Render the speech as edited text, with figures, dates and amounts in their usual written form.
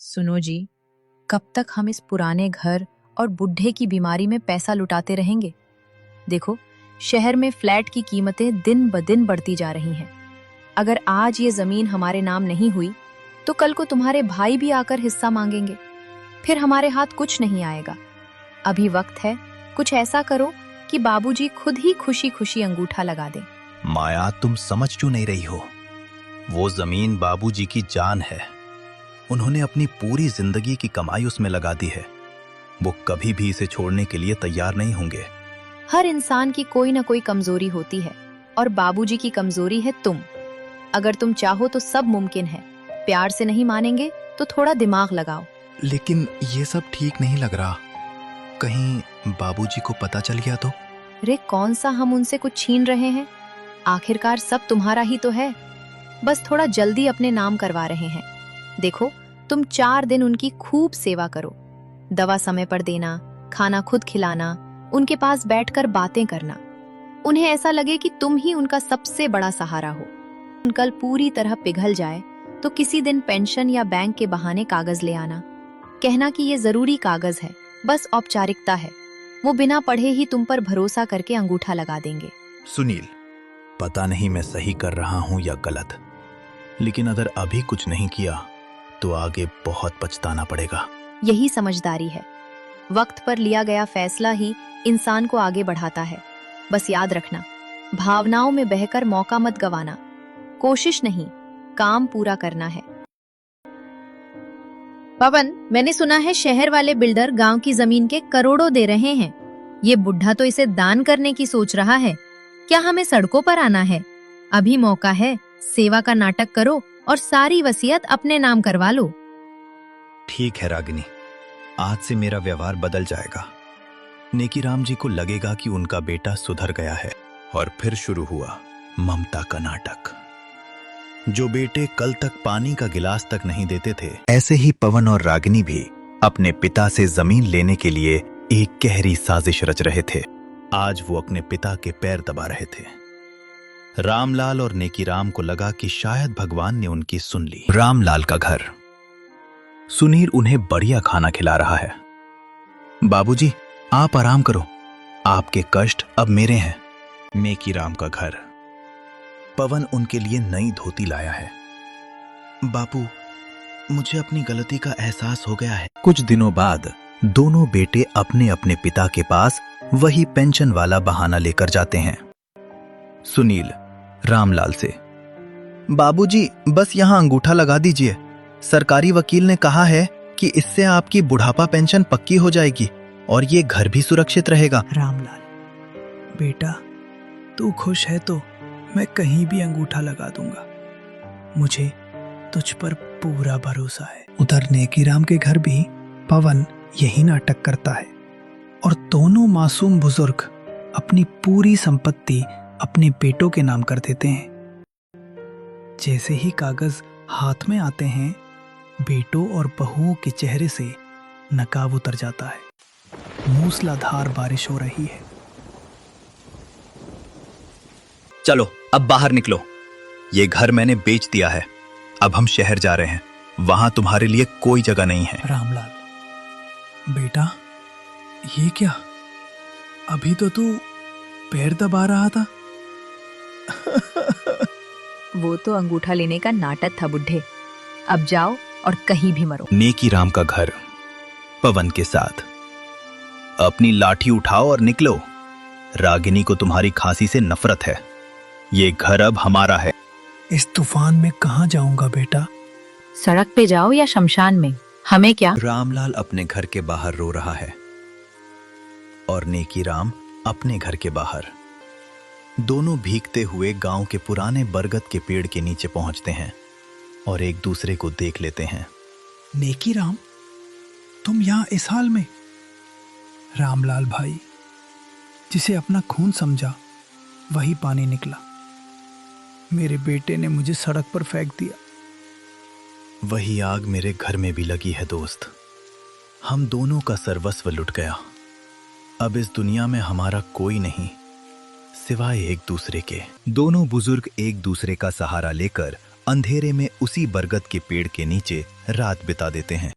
सुनो जी, कब तक हम इस पुराने घर और बुढ़े की बीमारी में पैसा लुटाते रहेंगे? देखो, शहर में फ्लैट की कीमतें दिन ब दिन बढ़ती जा रही हैं। अगर आज ये जमीन हमारे नाम नहीं हुई, तो कल को तुम्हारे भाई भी आकर हिस्सा मांगेंगे। फिर हमारे हाथ कुछ नहीं आएगा। अभी वक्त है, कुछ ऐसा करो कि बाबूजी खुद ही खुशी खुशी अंगूठा लगा दें। माया, तुम समझ क्यों नहीं रही हो? वो जमीन बाबूजी की जान है। उन्होंने अपनी पूरी जिंदगी की कमाई उसमें लगा दी है। वो कभी भी इसे छोड़ने के लिए तैयार नहीं होंगे। हर इंसान की कोई ना कोई कमजोरी होती है, और बाबूजी की कमजोरी है तुम। अगर तुम चाहो तो सब मुमकिन है। प्यार से नहीं मानेंगे तो थोड़ा दिमाग लगाओ। लेकिन ये सब ठीक नहीं लग रहा। कहीं बाबूजी को पता चल गया तो? रे, कौन सा हम उनसे कुछ छीन रहे हैं? आखिरकार सब तुम्हारा ही तो है। बस थोड़ा जल्दी अपने नाम करवा रहे हैं। देखो, तुम 4 दिन उनकी खूब सेवा करो। दवा समय पर देना, खाना खुद खिलाना, उनके पास बैठकर बातें करना। उन्हें ऐसा लगे कि तुम ही उनका सबसे बड़ा सहारा हो। कल पूरी तरह पिघल जाए तो किसी दिन पेंशन या बैंक के बहाने कागज ले आना। कहना कि ये जरूरी कागज है, बस औपचारिकता है। वो बिना पढ़े ही तुम पर भरोसा करके अंगूठा लगा देंगे। सुनील, पता नहीं मैं सही कर रहा हूं या गलत, लेकिन अगर अभी कुछ नहीं किया तो आगे बहुत पछताना पड़ेगा। यही समझदारी है। वक्त पर लिया गया फैसला ही इंसान को आगे बढ़ाता है। बस याद रखना, भावनाओं में बहकर मौका मत गवाना। कोशिश नहीं, काम पूरा करना है। पवन, मैंने सुना है शहर वाले बिल्डर गांव की जमीन के करोड़ों दे रहे हैं। ये बुढ़ा तो इसे दान करने की सोच रहा है। क्या हमें सड़कों पर आना है? अभी मौका है, सेवा का नाटक करो और सारी वसीयत अपने नाम करवा लो। ठीक है रागिनी, आज से मेरा व्यवहार बदल जाएगा। नेकीराम जी को लगेगा कि उनका बेटा सुधर गया है। और फिर शुरू हुआ ममता का नाटक। जो बेटे कल तक पानी का गिलास तक नहीं देते थे, ऐसे ही पवन और रागिनी भी अपने पिता से जमीन लेने के लिए एक गहरी साजिश रच रहे थे। आज वो अपने पिता के पैर दबा रहे थे। रामलाल और नेकीराम को लगा कि शायद भगवान ने उनकी सुन ली। रामलाल का घर। सुनील उन्हें बढ़िया खाना खिला रहा है। बाबूजी, आप आराम करो, आपके कष्ट अब मेरे हैं। नेकीराम का घर। पवन उनके लिए नई धोती लाया है। बापू, मुझे अपनी गलती का एहसास हो गया है। कुछ दिनों बाद दोनों बेटे अपने अपने पिता के पास वही पेंशन वाला बहाना लेकर जाते हैं। सुनील रामलाल से, बाबूजी, बस यहां अंगूठा लगा दीजिए। सरकारी वकील ने कहा है कि इससे आपकी बुढ़ापा पेंशन पक्की हो जाएगी और ये घर भी सुरक्षित रहेगा। रामलाल बेटा, तू खुश है तो मैं कहीं भी अंगूठा लगा दूंगा। मुझे तुझ पर पूरा भरोसा है। उधर नेकीराम के घर भी पवन यही नाटक करता है और दोनों मासूम बुजुर्ग अपनी पूरी संपत्ति अपने बेटों के नाम कर देते हैं। जैसे ही कागज हाथ में आते हैं, बेटों और बहुओं के चेहरे से नकाब उतर जाता है। मूसलाधार बारिश हो रही है। चलो अब बाहर निकलो। ये घर मैंने बेच दिया है। अब हम शहर जा रहे हैं। वहां तुम्हारे लिए कोई जगह नहीं है। रामलाल बेटा, ये क्या? अभी तो तू पैर दबा रहा था। वो तो अंगूठा लेने का नाटक था बुढ़े। अब जाओ और कहीं भी मरो। नेकीराम का घर। पवन के साथ। अपनी लाठी उठाओ और निकलो। रागिनी को तुम्हारी खांसी से नफरत है। ये घर अब हमारा है। इस तूफान में कहाँ जाऊंगा बेटा? सड़क पे जाओ या शमशान में, हमें क्या। रामलाल अपने घर के बाहर रो रहा है और नेकीराम अपने घर के बाहर। दोनों भीगते हुए गांव के पुराने बरगद के पेड़ के नीचे पहुंचते हैं और एक दूसरे को देख लेते हैं। नेकीराम, तुम यहाँ इस हाल में? रामलाल भाई, जिसे अपना खून समझा वही पानी निकला। मेरे बेटे ने मुझे सड़क पर फेंक दिया। वही आग मेरे घर में भी लगी है दोस्त। हम दोनों का सर्वस्व लुट गया। अब इस दुनिया में हमारा कोई नहीं सिवाय एक दूसरे के। दोनों बुजुर्ग एक दूसरे का सहारा लेकर अंधेरे में उसी बरगद के पेड़ के नीचे रात बिता देते हैं।